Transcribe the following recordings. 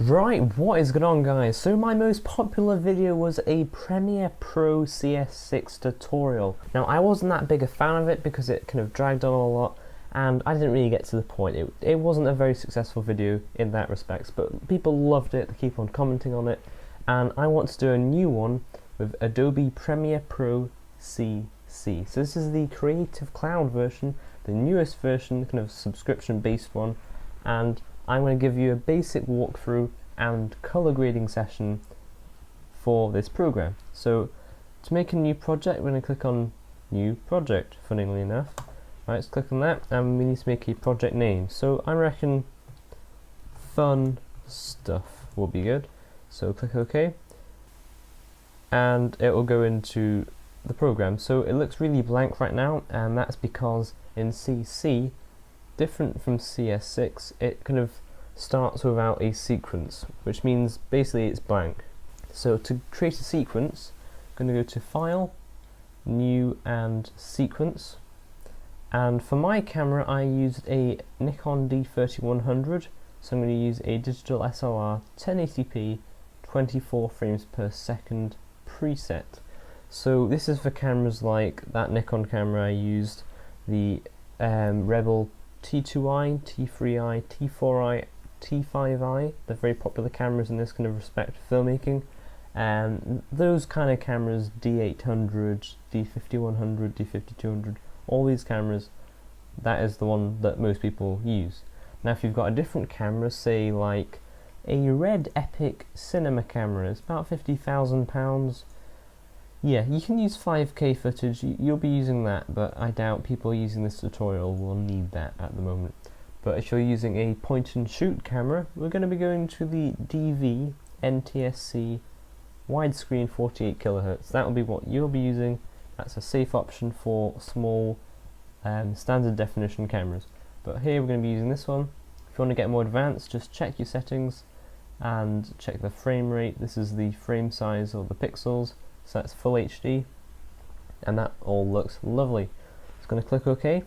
Right, what is going on, guys? So my most popular video was a Premiere Pro CS6 tutorial. Now I wasn't that big a fan of it because it kind of dragged on a lot and I didn't really get to the point. It wasn't a very successful video in that respect, but people loved it, they keep on commenting on it, and I want to do a new one with Adobe Premiere Pro CC. So this is the Creative Cloud version, the newest version, kind of subscription based one, and I'm going to give you a basic walkthrough and color grading session for this program. So to make a new project, we're going to click on New Project, funnily enough. Right, let's click on that, and we need to make a project name. So I reckon Fun Stuff will be good. So click OK, and it will go into the program. So it looks really blank right now, and that's because in CC, different from CS6, it kind of starts without a sequence, which means basically it's blank. So to create a sequence, I'm going to go to File, New and Sequence, and for my camera I used a Nikon D3100, so I'm going to use a digital SLR 1080p 24 frames per second preset. So this is for cameras like that Nikon camera I used, the Rebel T2i, T3i, T4i, T5i, they're very popular cameras in this kind of respect for filmmaking, and those kind of cameras, D800, D5100, D5200, all these cameras, that is the one that most people use. Now if you've got a different camera, say like a Red Epic cinema camera, it's about £50,000, yeah, you can use 5K footage, you'll be using that, but I doubt people using this tutorial will need that at the moment. But if you're using a point and shoot camera, we're going to be going to the DV NTSC widescreen 48 kHz. That will be what you'll be using. That's a safe option for small standard definition cameras. But here we're going to be using this one. If you want to get more advanced, just check your settings and check the frame rate. This is the frame size or the pixels. So that's full HD, and that all looks lovely. It's going to click OK,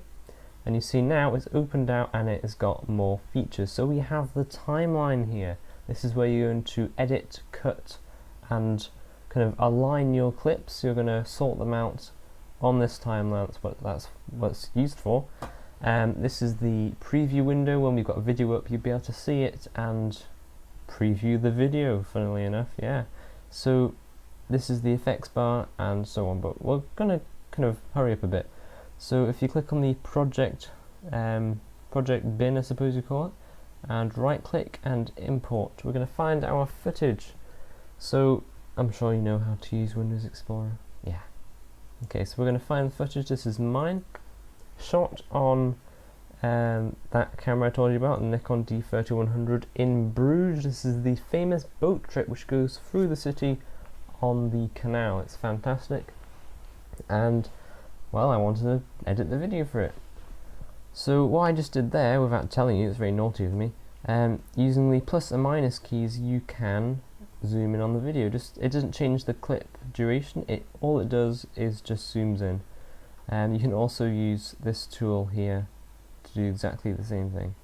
and you see now it's opened out and it has got more features. So we have the timeline here. This is where you're going to edit, cut, and kind of align your clips. You're going to sort them out on this timeline. That's what it's used for. This is the preview window. When we've got a video up, you'll be able to see it and preview the video, funnily enough, yeah. So this is the effects bar and so on, but we're going to kind of hurry up a bit. So if you click on the project bin, I suppose you call it, and right click and import, we're going to find our footage. So I'm sure you know how to use Windows Explorer. Yeah. Okay, so we're going to find the footage. This is mine, shot on that camera I told you about, the Nikon D3100 in Bruges. This is the famous boat trip which goes through the city on the canal. It's fantastic, and well, I wanted to edit the video for it. So what I just did there, without telling you, it's very naughty of me, using the plus and minus keys you can zoom in on the video. It doesn't change the clip duration, all it does is just zooms in. You can also use this tool here to do exactly the same thing.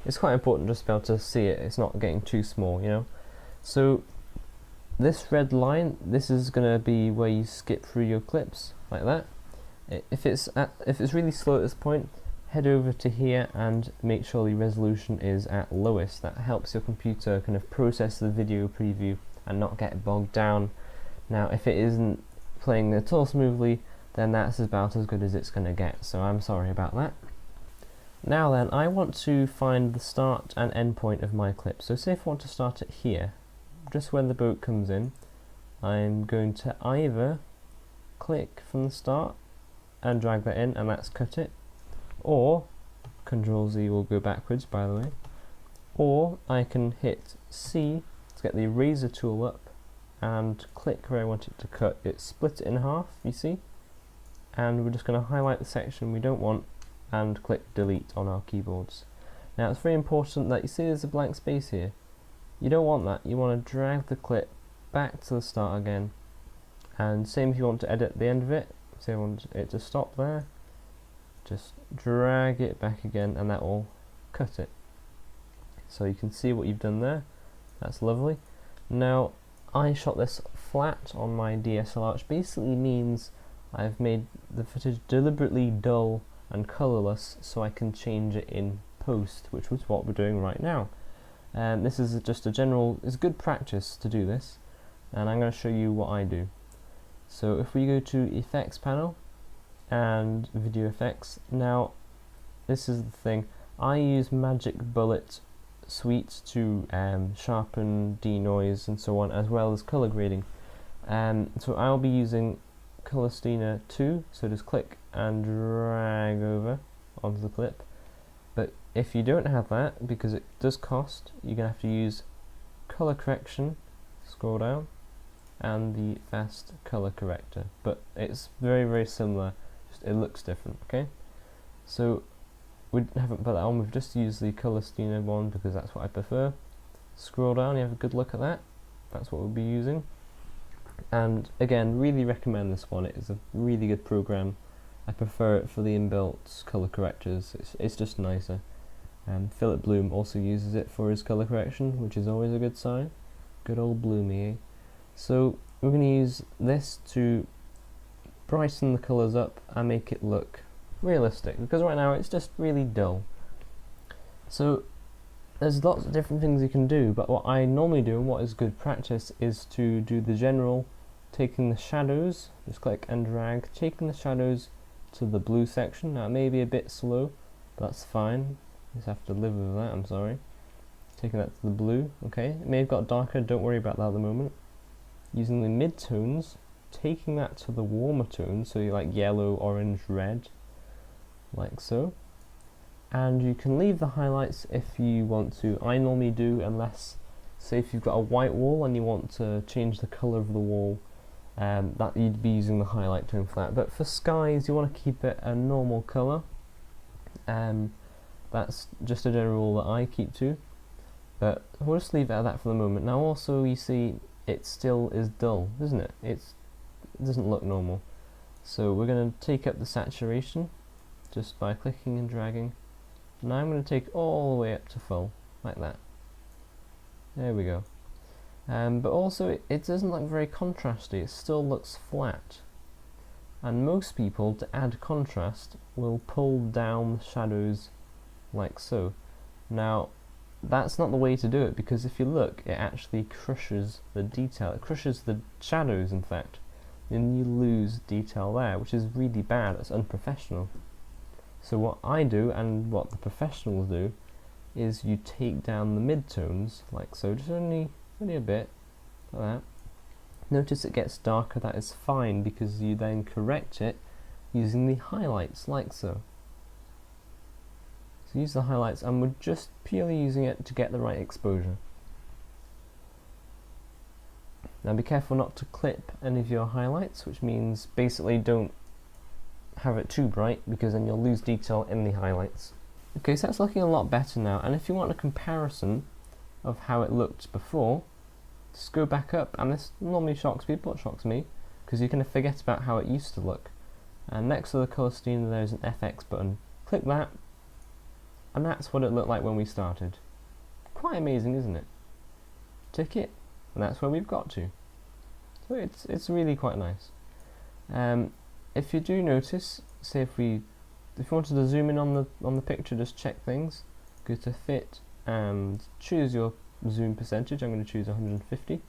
It's quite important just to be able to see it, it's not getting too small, you know. So this red line, this is going to be where you skip through your clips, like that. If it's really slow at this point, head over to here and make sure the resolution is at lowest. That helps your computer kind of process the video preview and not get bogged down. Now if it isn't playing at all smoothly, then that's about as good as it's going to get, so I'm sorry about that. Now then, I want to find the start and end point of my clip. So say if I want to start it here, just when the boat comes in, I'm going to either click from the start and drag that in, and that's cut it, or Control Z will go backwards, by the way, or I can hit C to get the eraser tool up and click where I want it to cut. It split it in half, you see, and we're just going to highlight the section we don't want and click delete on our keyboards. Now it's very important that you see there's a blank space here. You don't want that. You want to drag the clip back to the start again, and same if you want to edit the end of it. Say I want it to stop there, just drag it back again and that will cut it. So you can see what you've done there. That's lovely. Now, I shot this flat on my DSLR, which basically means I've made the footage deliberately dull and colourless so I can change it in post, which was what we're doing right now. This is just a general, it's good practice to do this, and I'm going to show you what I do. So if we go to Effects panel and Video Effects, now this is the thing, I use Magic Bullet Suite to sharpen, denoise and so on, as well as colour grading. So I'll be using Color Steiner 2, so just click and drag over onto the clip. But if you don't have that, because it does cost, you're going to have to use Color Correction, scroll down, and the Fast Color Corrector. But it's very, very similar, just it looks different, okay? So we haven't put that on, we've just used the Color Steiner one because that's what I prefer. Scroll down, you have a good look at that, that's what we'll be using. And again, really recommend this one, it is a really good program. I prefer it for the inbuilt color correctors, it's just nicer. Philip Bloom also uses it for his color correction, which is always a good sign. Good old Bloomy, eh? So we're going to use this to brighten the colours up and make it look realistic, because right now it's just really dull. So there's lots of different things you can do, but what I normally do and what is good practice is to do the general, taking the shadows, just click and drag, taking the shadows to the blue section. Now it may be a bit slow, but that's fine, you just have to live with that, I'm sorry. Taking that to the blue, okay, it may have got darker, don't worry about that at the moment. Using the mid-tones, taking that to the warmer tones, so you like yellow, orange, red, like so. And you can leave the highlights if you want to. I normally do, unless, say if you've got a white wall and you want to change the colour of the wall, that you'd be using the highlight tone for that. But for skies, you want to keep it a normal colour. That's just a general rule that I keep to. But we'll just leave it at that for the moment. Now also, you see, it still is dull, isn't it? It doesn't look normal. So we're going to take up the saturation just by clicking and dragging. Now I'm going to take all the way up to full, like that. There we go. But also it doesn't look very contrasty, it still looks flat. And most people, to add contrast, will pull down the shadows like so. Now that's not the way to do it, because if you look, it actually crushes the detail, it crushes the shadows in fact, and you lose detail there, which is really bad, it's unprofessional. So what I do, and what the professionals do, is you take down the mid-tones, like so, just only a bit, like that. Notice it gets darker, that is fine, because you then correct it using the highlights, like so. So use the highlights, and we're just purely using it to get the right exposure. Now be careful not to clip any of your highlights, which means basically don't have it too bright, because then you'll lose detail in the highlights. Okay, so that's looking a lot better now, and if you want a comparison of how it looked before, just go back up, and this normally shocks people, it shocks me, because you're going to forget about how it used to look. And next to the colour steamer there's an FX button. Click that, and that's what it looked like when we started. Quite amazing, isn't it? Tick it, and that's where we've got to. So it's really quite nice. If you do notice, say if you wanted to zoom in on the picture, just check things, go to fit and choose your zoom percentage. I'm going to choose 150,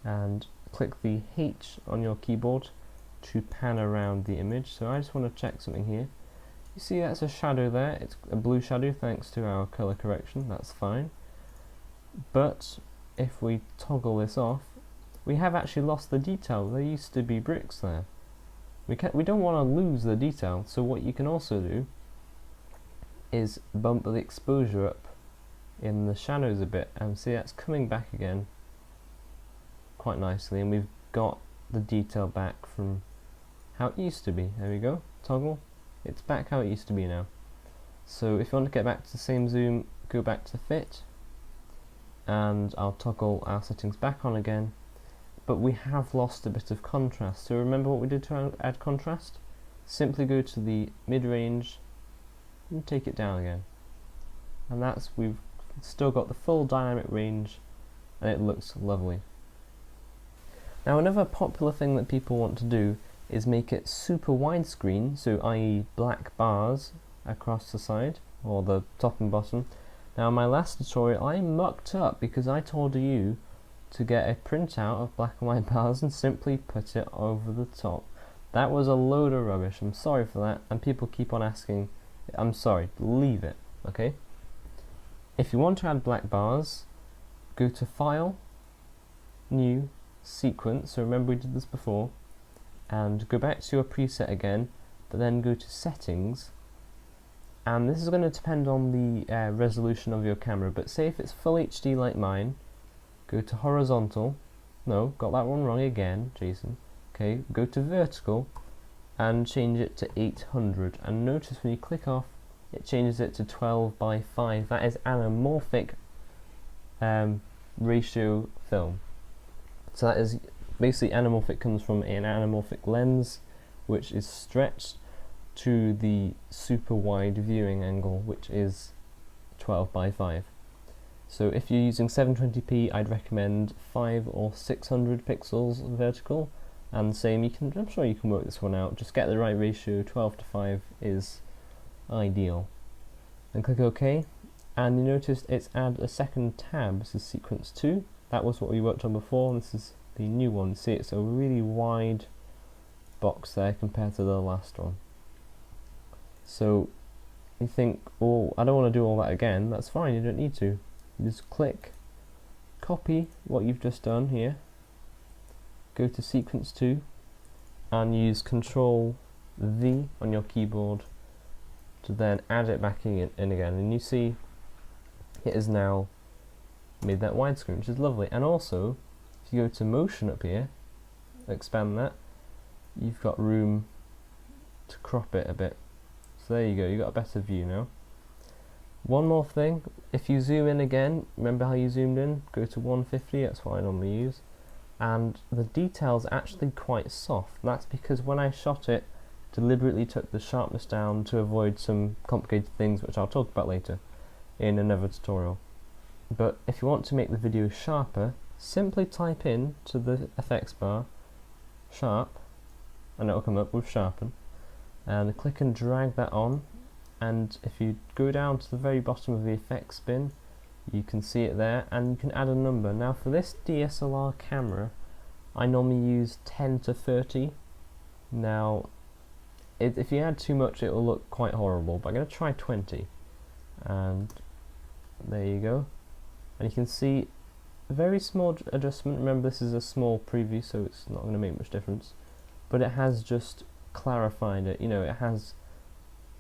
and click the H on your keyboard to pan around the image. So I just want to check something here. You see that's a shadow there, it's a blue shadow thanks to our colour correction, that's fine. But if we toggle this off, we have actually lost the detail. There used to be bricks there. We don't want to lose the detail, so what you can also do is bump the exposure up in the shadows a bit, and see that's coming back again quite nicely, and we've got the detail back from how it used to be. There we go, toggle, it's back how it used to be now. So if you want to get back to the same zoom, go back to fit, and I'll toggle our settings back on again. But we have lost a bit of contrast. So remember what we did to add contrast? Simply go to the mid-range and take it down again. And we've still got the full dynamic range and it looks lovely. Now another popular thing that people want to do is make it super widescreen, so i.e. black bars across the side, or the top and bottom. Now in my last tutorial I mucked up because I told you to get a printout of black and white bars and simply put it over the top. That was a load of rubbish, I'm sorry for that, and people keep on asking. I'm sorry, leave it, okay? If you want to add black bars, go to File, New, Sequence, so remember we did this before, and go back to your preset again, but then go to Settings, and this is going to depend on the resolution of your camera, but say if it's Full HD like mine, go to Horizontal, no, got that one wrong again, Jason, okay, go to Vertical, and change it to 800, and notice when you click off, it changes it to 12 by 5, that is anamorphic ratio film. So that is basically anamorphic comes from an anamorphic lens which is stretched to the super wide viewing angle, which is 12 by 5. So if you're using 720p, I'd recommend 5 or 600 pixels vertical, and same, I'm sure you can work this one out, just get the right ratio, 12 to 5 is ideal. Then click OK, and you notice it's add a second tab. This is sequence 2, that was what we worked on before, and this is the new one. See, it's a really wide box there compared to the last one. So you think, oh, I don't want to do all that again. That's fine, you don't need to. You just click, copy what you've just done here, go to sequence 2, and use Control V on your keyboard to then add it back in again. And you see it is now made that widescreen, which is lovely. And also, if you go to motion up here, expand that, you've got room to crop it a bit. So there you go, you've got a better view now. One more thing, if you zoom in again, remember how you zoomed in? Go to 150, that's what I normally use. And the detail's actually quite soft. That's because when I shot it, deliberately took the sharpness down to avoid some complicated things which I'll talk about later in another tutorial. But if you want to make the video sharper, simply type in to the effects bar sharp, and it'll come up with sharpen, and click and drag that on, and if you go down to the very bottom of the effects bin, you can see it there, and you can add a number. Now for this DSLR camera I normally use 10 to 30. Now if you add too much it will look quite horrible, but I'm going to try 20, and there you go. And you can see a very small adjustment. Remember, this is a small preview, so it's not going to make much difference, but it has just clarified it, you know, it has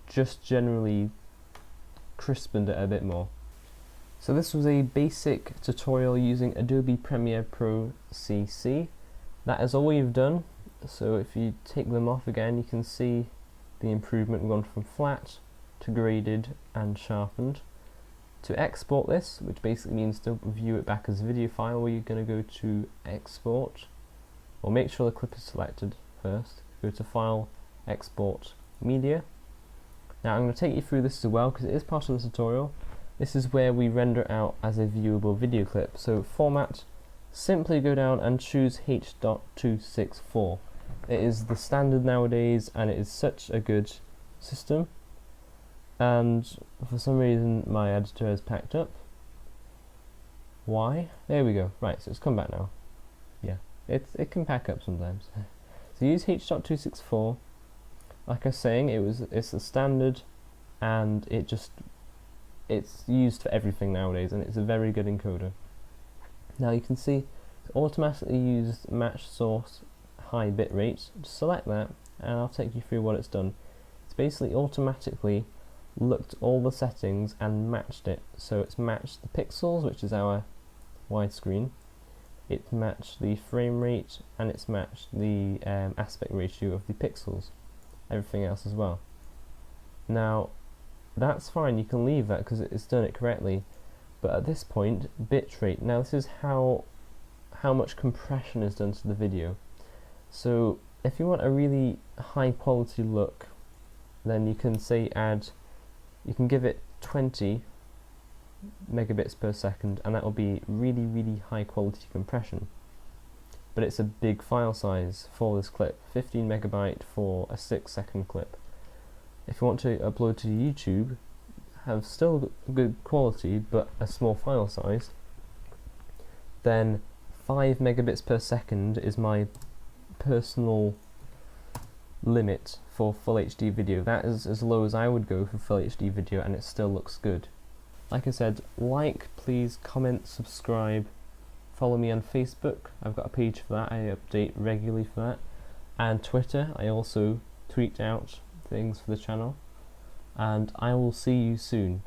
just generally crispened it a bit more. So this was a basic tutorial using Adobe Premiere Pro CC. That is all we've done. So if you take them off again, you can see the improvement. We've gone from flat to graded and sharpened. To export this, which basically means to view it back as a video file, where you're going to go to Export, or make sure the clip is selected first. Go to File, Export, Media. Now I'm going to take you through this as well because it is part of the tutorial. This is where we render it out as a viewable video clip. So format, simply go down and choose H.264. It is the standard nowadays and it is such a good system. And for some reason my editor has packed up. Why? There we go. Right, so it's come back now. Yeah, it can pack up sometimes. So use H.264. Like I was saying, it's the standard, and it's used for everything nowadays, and it's a very good encoder. Now you can see it's automatically used match source high bit rate. Just select that, and I'll take you through what it's done. It's basically automatically looked all the settings and matched it. So it's matched the pixels, which is our widescreen. It's matched the frame rate, and it's matched the aspect ratio of the pixels. Everything else as well. Now that's fine, you can leave that because it's done it correctly, but at this point, bitrate. Now this is how much compression is done to the video. So if you want a really high quality look, then you can say you can give it 20 megabits per second, and that will be really high quality compression. But it's a big file size for this clip, 15 megabyte for a 6-second clip. If you want to upload to YouTube, have still good quality but a small file size, then 5 megabits per second is my personal limit for full HD video. That is as low as I would go for full HD video, and it still looks good. Like I said, like, please, comment, subscribe, follow me on Facebook. I've got a page for that, I update regularly for that, and Twitter. I also tweet out things for the channel, and I will see you soon.